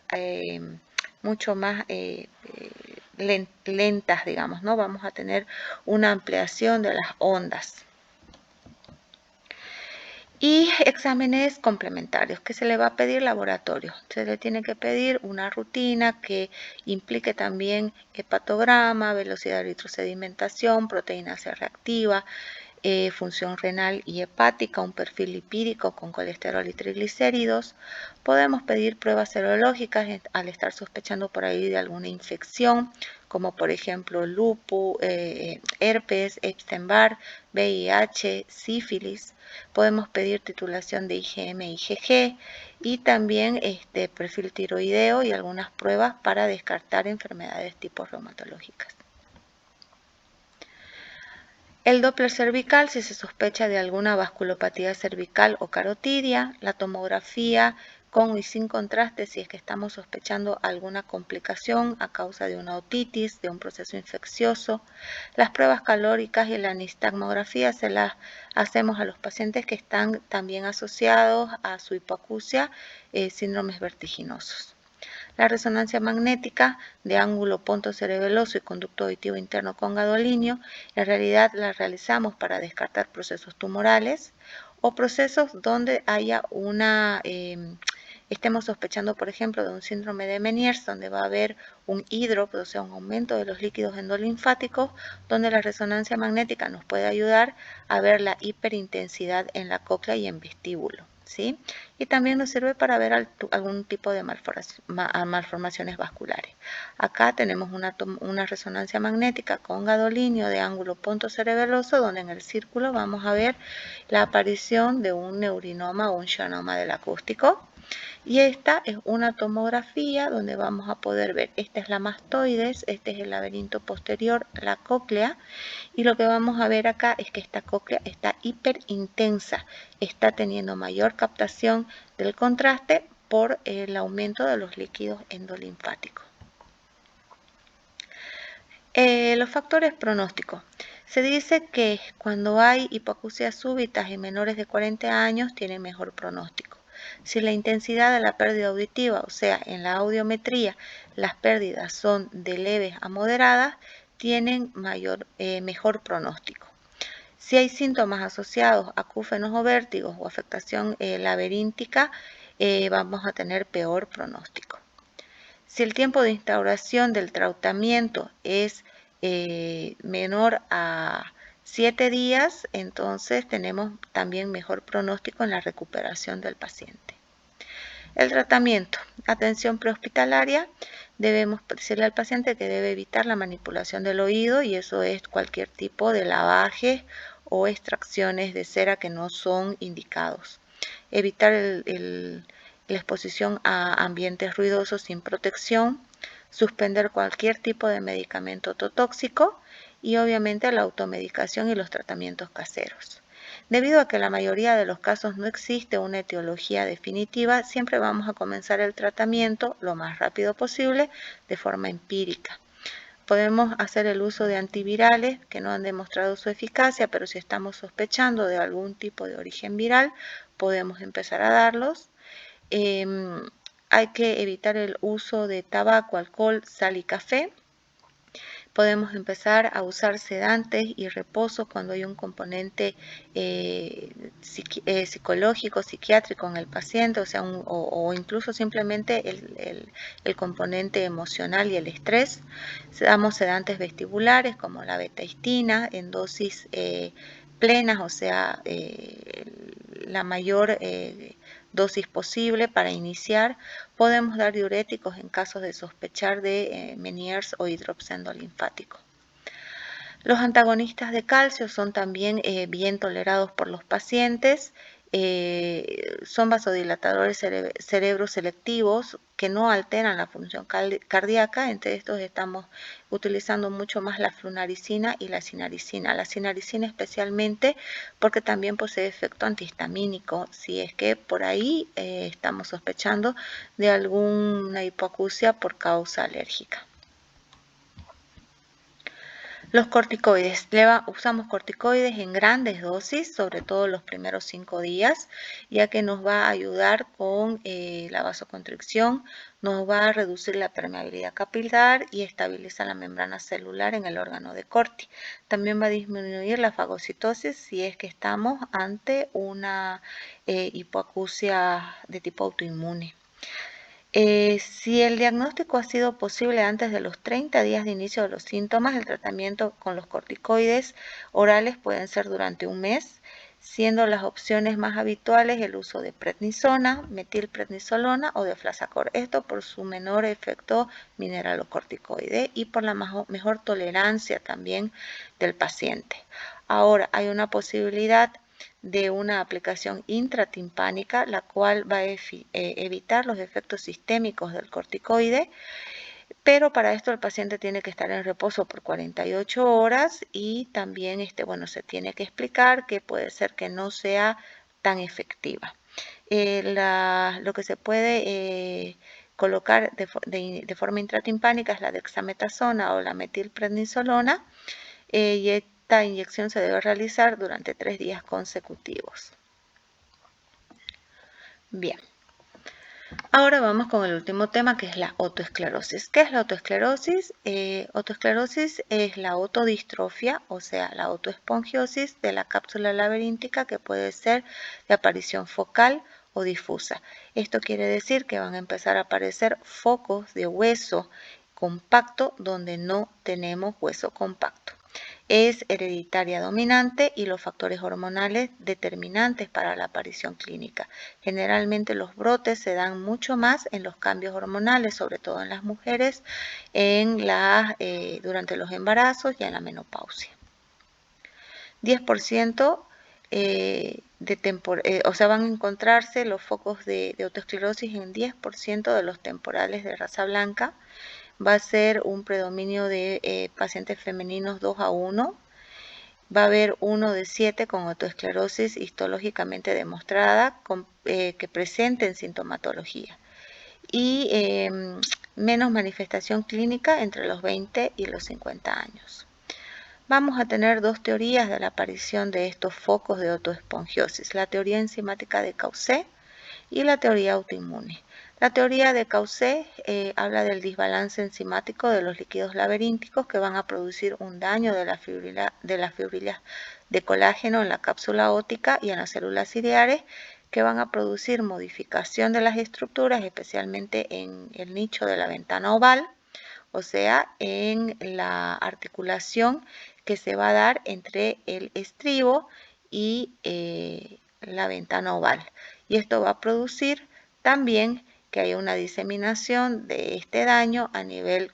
lentas, digamos, ¿no? Vamos a tener una ampliación de las ondas. Y exámenes complementarios que se le va a pedir laboratorio. Se le tiene que pedir una rutina que implique también hepatograma, velocidad de eritrosedimentación, proteína C reactiva, función renal y hepática, un perfil lipídico con colesterol y triglicéridos. Podemos pedir pruebas serológicas al estar sospechando por ahí de alguna infección, como por ejemplo lupus, herpes, Epstein-Barr, VIH, sífilis. Podemos pedir titulación de IgM y IgG y también perfil tiroideo y algunas pruebas para descartar enfermedades tipo reumatológicas. El Doppler cervical si se sospecha de alguna vasculopatía cervical o carotidia, la tomografía con y sin contraste si es que estamos sospechando alguna complicación a causa de una otitis, de un proceso infeccioso. Las pruebas calóricas y la nistagmografía se las hacemos a los pacientes que están también asociados a su hipoacusia, síndromes vertiginosos. La resonancia magnética de ángulo pontocerebeloso y conducto auditivo interno con gadolinio, en realidad la realizamos para descartar procesos tumorales o procesos donde haya estemos sospechando, por ejemplo, de un síndrome de Meniere, donde va a haber un hidrop, o sea, un aumento de los líquidos endolinfáticos, donde la resonancia magnética nos puede ayudar a ver la hiperintensidad en la cóclea y en vestíbulo. ¿Sí? Y también nos sirve para ver algún tipo de malformaciones vasculares. Acá tenemos una resonancia magnética con gadolinio de ángulo pontocerebeloso, donde en el círculo vamos a ver la aparición de un neurinoma o un schwannoma del acústico. Y esta es una tomografía donde vamos a poder ver, esta es la mastoides, este es el laberinto posterior, la cóclea, y lo que vamos a ver acá es que esta cóclea está hiperintensa, está teniendo mayor captación del contraste por el aumento de los líquidos endolinfáticos. Los factores pronósticos. Se dice que cuando hay hipoacusias súbitas en menores de 40 años tienen mejor pronóstico. Si la intensidad de la pérdida auditiva, o sea, en la audiometría, las pérdidas son de leves a moderadas, tienen mejor pronóstico. Si hay síntomas asociados a acúfenos o vértigos o afectación laberíntica, vamos a tener peor pronóstico. Si el tiempo de instauración del tratamiento es menor a 7 días, entonces tenemos también mejor pronóstico en la recuperación del paciente. El tratamiento, atención prehospitalaria, debemos decirle al paciente que debe evitar la manipulación del oído, y eso es cualquier tipo de lavaje o extracciones de cera que no son indicados. Evitar la exposición a ambientes ruidosos sin protección, suspender cualquier tipo de medicamento ototóxico y obviamente la automedicación y los tratamientos caseros. Debido a que en la mayoría de los casos no existe una etiología definitiva, siempre vamos a comenzar el tratamiento lo más rápido posible de forma empírica. Podemos hacer el uso de antivirales que no han demostrado su eficacia, pero si estamos sospechando de algún tipo de origen viral, podemos empezar a darlos. Hay que evitar el uso de tabaco, alcohol, sal y café. Podemos empezar a usar sedantes y reposo cuando hay un componente psicológico, psiquiátrico en el paciente, o incluso simplemente el componente emocional y el estrés. Damos sedantes vestibulares como la betahistina en dosis plenas, o sea, la mayor dosis posible para iniciar. Podemos dar diuréticos en casos de sospechar de Meniere's o hidroxendo linfático. Los antagonistas de calcio son también bien tolerados por los pacientes. Son vasodilatadores cerebroselectivos que no alteran la función cardíaca. Entre estos estamos utilizando mucho más la flunaricina y la sinaricina. La sinaricina especialmente porque también posee efecto antihistamínico, si es que por ahí estamos sospechando de alguna hipoacusia por causa alérgica. Los corticoides. Usamos corticoides en grandes dosis, sobre todo los primeros 5 días, ya que nos va a ayudar con la vasoconstricción, nos va a reducir la permeabilidad capilar y estabiliza la membrana celular en el órgano de Corti. También va a disminuir la fagocitosis si es que estamos ante una hipoacusia de tipo autoinmune. Si el diagnóstico ha sido posible antes de los 30 días de inicio de los síntomas, el tratamiento con los corticoides orales pueden ser durante un mes, siendo las opciones más habituales el uso de prednisona, metilprednisolona o de Deflazacort. Esto por su menor efecto mineralocorticoide y por la mejor tolerancia también del paciente. Ahora, hay una posibilidad de una aplicación intratimpánica, la cual va a evitar los efectos sistémicos del corticoide, pero para esto el paciente tiene que estar en reposo por 48 horas y también se tiene que explicar que puede ser que no sea tan efectiva. Lo que se puede colocar de forma intratimpánica es la dexametasona o la metilprednisolona, y esta inyección se debe realizar durante 3 días consecutivos. Bien, ahora vamos con el último tema, que es la otoesclerosis. ¿Qué es la otoesclerosis? Otoesclerosis es la autodistrofia, o sea, la autoespongiosis de la cápsula laberíntica, que puede ser de aparición focal o difusa. Esto quiere decir que van a empezar a aparecer focos de hueso compacto donde no tenemos hueso compacto. Es hereditaria dominante y los factores hormonales determinantes para la aparición clínica. Generalmente los brotes se dan mucho más en los cambios hormonales, sobre todo en las mujeres, durante los embarazos y en la menopausia. 10% van a encontrarse los focos de otoesclerosis en 10% de los temporales de raza blanca. Va a ser un predominio de pacientes femeninos 2-1. Va a haber 1 de 7 con otoesclerosis histológicamente demostrada que presenten sintomatología. Y menos manifestación clínica entre los 20 y los 50 años. Vamos a tener 2 teorías de la aparición de estos focos de otoespongiosis: la teoría enzimática de Caussé y la teoría autoinmune. La teoría de Caussé habla del desbalance enzimático de los líquidos laberínticos que van a producir un daño de las fibrillas de colágeno en la cápsula óptica y en las células ciliares, que van a producir modificación de las estructuras, especialmente en el nicho de la ventana oval, o sea, en la articulación que se va a dar entre el estribo y la ventana oval. Y esto va a producir también que haya una diseminación de este daño a nivel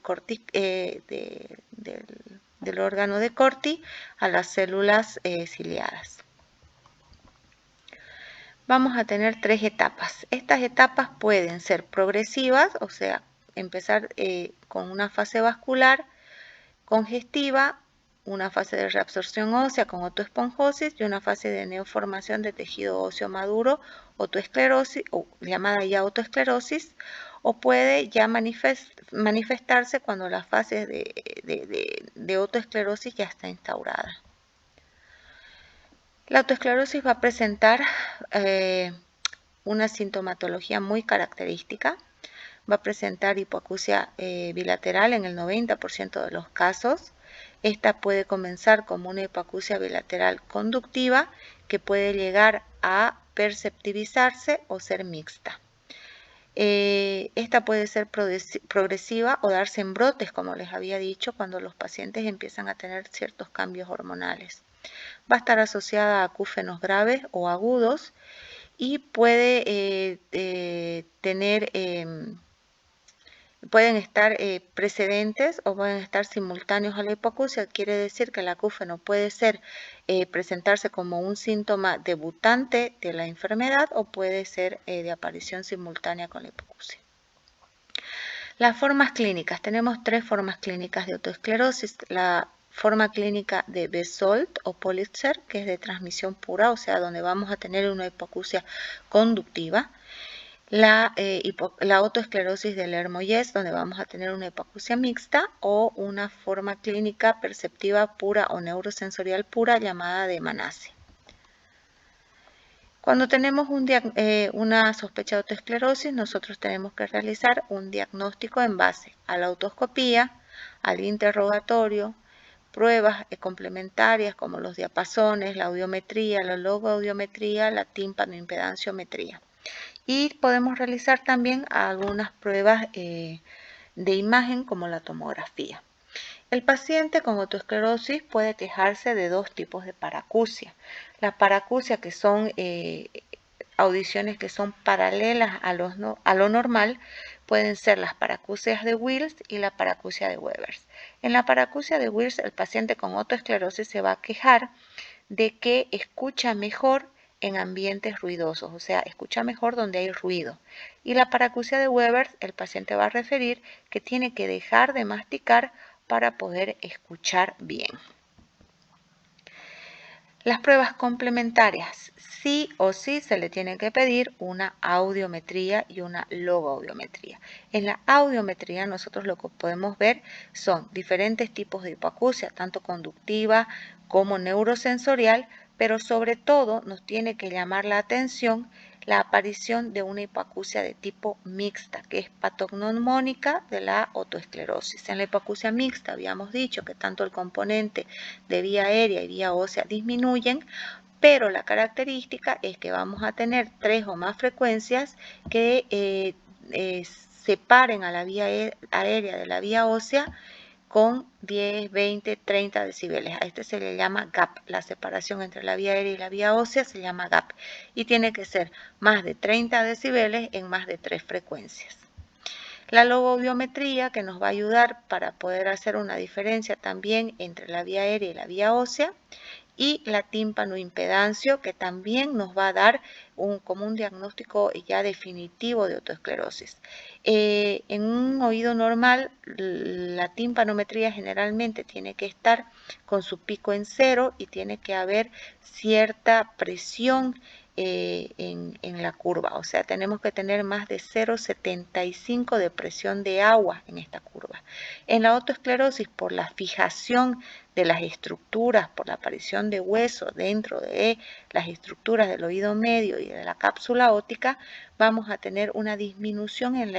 del órgano de Corti a las células ciliadas. Vamos a tener 3 etapas. Estas etapas pueden ser progresivas, o sea, empezar con una fase vascular, congestiva, una fase de reabsorción ósea con otoesponjosis y una fase de neoformación de tejido óseo maduro, otoesclerosis, o llamada ya otoesclerosis, o puede ya manifestarse cuando la fase de otoesclerosis ya está instaurada. La otoesclerosis va a presentar una sintomatología muy característica. Va a presentar hipoacusia bilateral en el 90% de los casos. Esta puede comenzar como una hipoacusia bilateral conductiva que puede llegar a perceptivizarse o ser mixta. Esta puede ser progresiva o darse en brotes, como les había dicho, cuando los pacientes empiezan a tener ciertos cambios hormonales. Va a estar asociada a acúfenos graves o agudos y puede pueden estar precedentes o pueden estar simultáneos a la hipoacusia. Quiere decir que el acúfeno puede presentarse como un síntoma debutante de la enfermedad o puede ser de aparición simultánea con la hipoacusia. Las formas clínicas. Tenemos 3 formas clínicas de otoesclerosis. La forma clínica de Bezold o Politzer, que es de transmisión pura, o sea, donde vamos a tener una hipoacusia conductiva. La otoesclerosis de Lermoyes, donde vamos a tener una hipoacusia mixta, o una forma clínica perceptiva pura o neurosensorial pura llamada de Manasi. Cuando tenemos una sospecha de otoesclerosis, nosotros tenemos que realizar un diagnóstico en base a la otoscopía, al interrogatorio, pruebas complementarias como los diapasones, la audiometría, la logoaudiometría, la tímpanoimpedanciometría. Y podemos realizar también algunas pruebas de imagen como la tomografía. El paciente con otoesclerosis puede quejarse de 2 tipos de paracusia. La paracusia, que son audiciones que son paralelas a lo normal, pueden ser las paracusias de Wills y la paracusia de Webers. En la paracusia de Wills, el paciente con otoesclerosis se va a quejar de que escucha mejor en ambientes ruidosos, o sea, escucha mejor donde hay ruido. Y la paracusia de Webers, el paciente va a referir que tiene que dejar de masticar para poder escuchar bien. Las pruebas complementarias, sí o sí se le tiene que pedir una audiometría y una logoaudiometría. En la audiometría nosotros lo que podemos ver son diferentes tipos de hipoacusia, tanto conductiva como neurosensorial, pero sobre todo nos tiene que llamar la atención la aparición de una hipoacusia de tipo mixta, que es patognomónica de la otoesclerosis. En la hipoacusia mixta habíamos dicho que tanto el componente de vía aérea y vía ósea disminuyen, pero la característica es que vamos a tener 3 o más frecuencias que separen a la vía aérea de la vía ósea con 10, 20, 30 decibeles. A este se le llama gap. La separación entre la vía aérea y la vía ósea se llama gap. Y tiene que ser más de 30 decibeles en más de 3 frecuencias. La logoaudiometría, que nos va a ayudar para poder hacer una diferencia también entre la vía aérea y la vía ósea. Y la tímpanoimpedancio, que también nos va a dar como un diagnóstico ya definitivo de otoesclerosis. En un oído normal, la timpanometría generalmente tiene que estar con su pico en 0 y tiene que haber cierta presión en la curva, o sea, tenemos que tener más de 0,75 de presión de agua en esta curva. En la otoesclerosis, por la fijación de las estructuras, por la aparición de hueso dentro de las estructuras del oído medio y de la cápsula óptica, vamos a tener una disminución en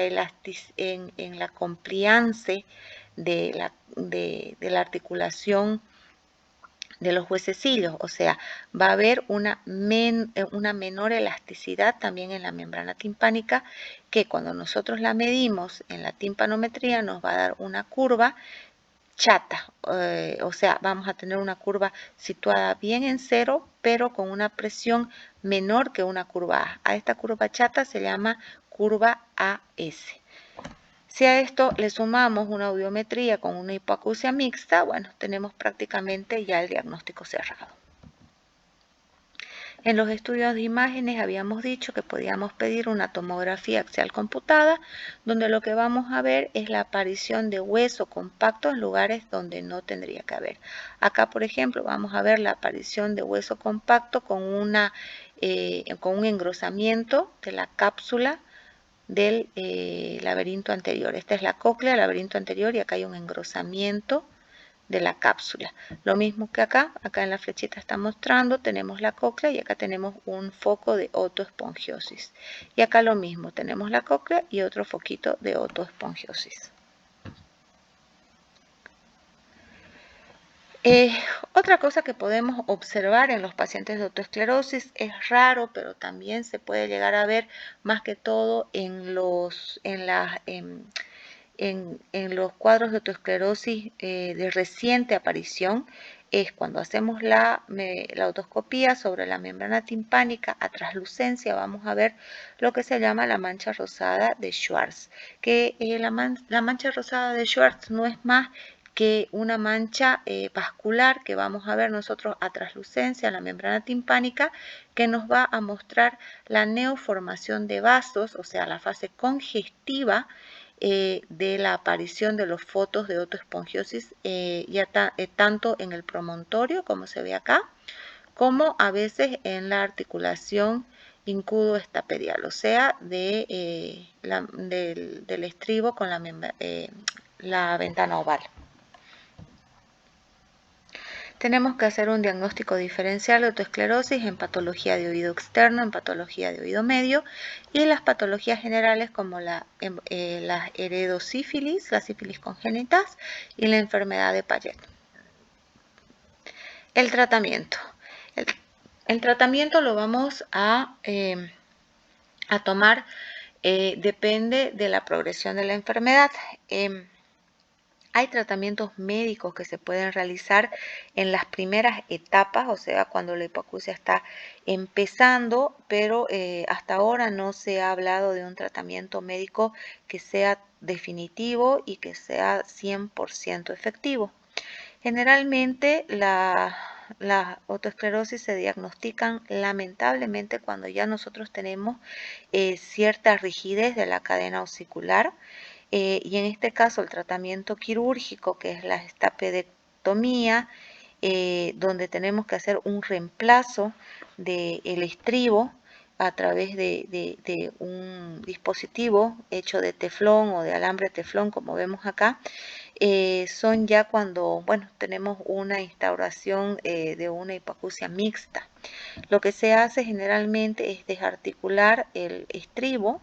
la compliance de la articulación los huesecillos, o sea, va a haber una menor elasticidad también en la membrana timpánica, que cuando nosotros la medimos en la timpanometría nos va a dar una curva chata, o sea, vamos a tener una curva situada bien en cero, pero con una presión menor que una curva A. A esta curva chata se llama curva AS. Si a esto le sumamos una audiometría con una hipoacusia mixta, bueno, tenemos prácticamente ya el diagnóstico cerrado. En los estudios de imágenes habíamos dicho que podíamos pedir una tomografía axial computada, donde lo que vamos a ver es la aparición de hueso compacto en lugares donde no tendría que haber. Acá, por ejemplo, vamos a ver la aparición de hueso compacto con un engrosamiento de la cápsula del laberinto anterior. Esta es la cóclea, el laberinto anterior, y acá hay un engrosamiento de la cápsula. Lo mismo que acá en la flechita está mostrando, tenemos la cóclea y acá tenemos un foco de otoespongiosis. Y acá lo mismo, tenemos la cóclea y otro foquito de otoespongiosis. Otra cosa que podemos observar en los pacientes de otoesclerosis, es raro, pero también se puede llegar a ver más que todo en los cuadros de otoesclerosis de reciente aparición, es cuando hacemos la otoscopía sobre la membrana timpánica a traslucencia, vamos a ver lo que se llama la mancha rosada de Schwartz, que la mancha rosada de Schwartz no es más que una mancha vascular que vamos a ver nosotros a traslucencia en la membrana timpánica, que nos va a mostrar la neoformación de vasos, o sea, la fase congestiva de la aparición de los fotos de otoespongiosis, tanto en el promontorio, como se ve acá, como a veces en la articulación incudo-estapedial, o sea, del estribo con la ventana oval. Tenemos que hacer un diagnóstico diferencial de otoesclerosis en patología de oído externo, en patología de oído medio, y las patologías generales como la heredosífilis, la sífilis congénitas y la enfermedad de Payet. El tratamiento. El tratamiento lo vamos a tomar, depende de la progresión de la enfermedad. Hay tratamientos médicos que se pueden realizar en las primeras etapas, o sea, cuando la hipoacusia está empezando, pero hasta ahora no se ha hablado de un tratamiento médico que sea definitivo y que sea 100% efectivo. Generalmente las otoesclerosis se diagnostican lamentablemente cuando ya nosotros tenemos cierta rigidez de la cadena osicular, y en este caso el tratamiento quirúrgico, que es la estapedectomía, donde tenemos que hacer un reemplazo del estribo a través de un dispositivo hecho de teflón o de alambre teflón, como vemos acá. Son ya cuando, bueno, tenemos una instauración de una hipoacusia mixta. Lo que se hace generalmente es desarticular el estribo,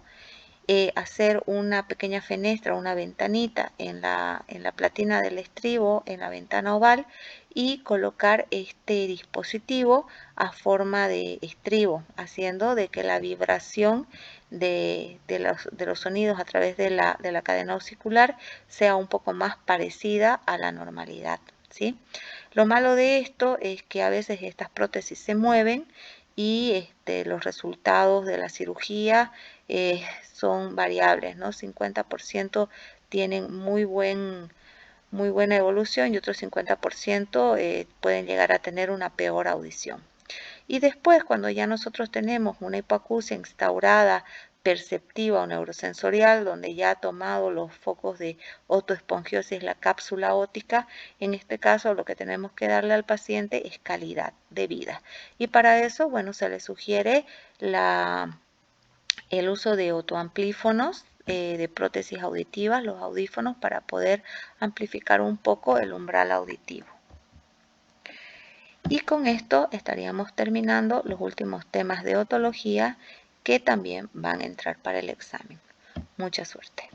hacer una pequeña fenestra, una ventanita en la platina del estribo, en la ventana oval, y colocar este dispositivo a forma de estribo, haciendo de que la vibración de los sonidos a través de la cadena osicular sea un poco más parecida a la normalidad, ¿sí? Lo malo de esto es que a veces estas prótesis se mueven y los resultados de la cirugía son variables, ¿no? 50% tienen muy buena evolución y otro 50% pueden llegar a tener una peor audición. Y después, cuando ya nosotros tenemos una hipoacusia instaurada, perceptiva o neurosensorial, donde ya ha tomado los focos de otoespongiosis, la cápsula óptica, en este caso lo que tenemos que darle al paciente es calidad de vida. Y para eso, bueno, se le sugiere el uso de otoamplífonos, de prótesis auditivas, los audífonos, para poder amplificar un poco el umbral auditivo. Y con esto estaríamos terminando los últimos temas de otología que también van a entrar para el examen. Mucha suerte.